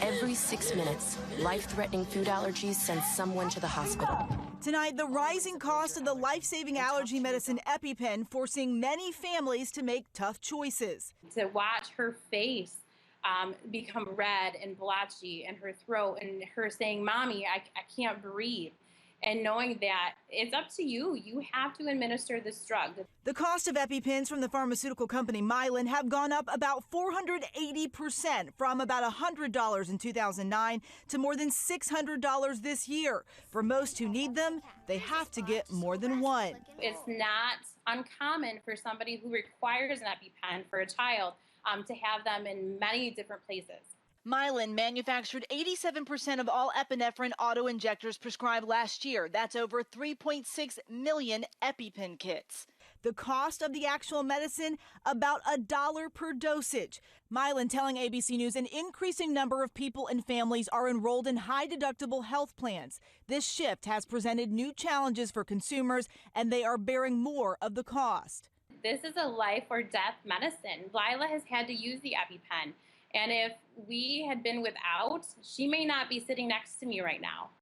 Every 6 minutes, life-threatening food allergies send someone to the hospital. Tonight, the rising cost of the life-saving allergy medicine EpiPen forcing many families to make tough choices. To watch her face become red and blotchy and her throat and her saying, "Mommy, I can't breathe." And knowing that it's up to you, you have to administer this drug. The cost of EpiPens from the pharmaceutical company Mylan have gone up about 480% from about $100 in 2009 to more than $600 this year. For most who need them, they have to get more than one. It's not uncommon for somebody who requires an EpiPen for a child to have them in many different places. Mylan manufactured 87% of all epinephrine auto-injectors prescribed last year. That's over 3.6 million EpiPen kits. The cost of the actual medicine, about $1 per dosage. Mylan telling ABC News an increasing number of people and families are enrolled in high-deductible health plans. This shift has presented new challenges for consumers, and they are bearing more of the cost. This is a life or death medicine. Lila has had to use the EpiPen. And if we had been without, she may not be sitting next to me right now.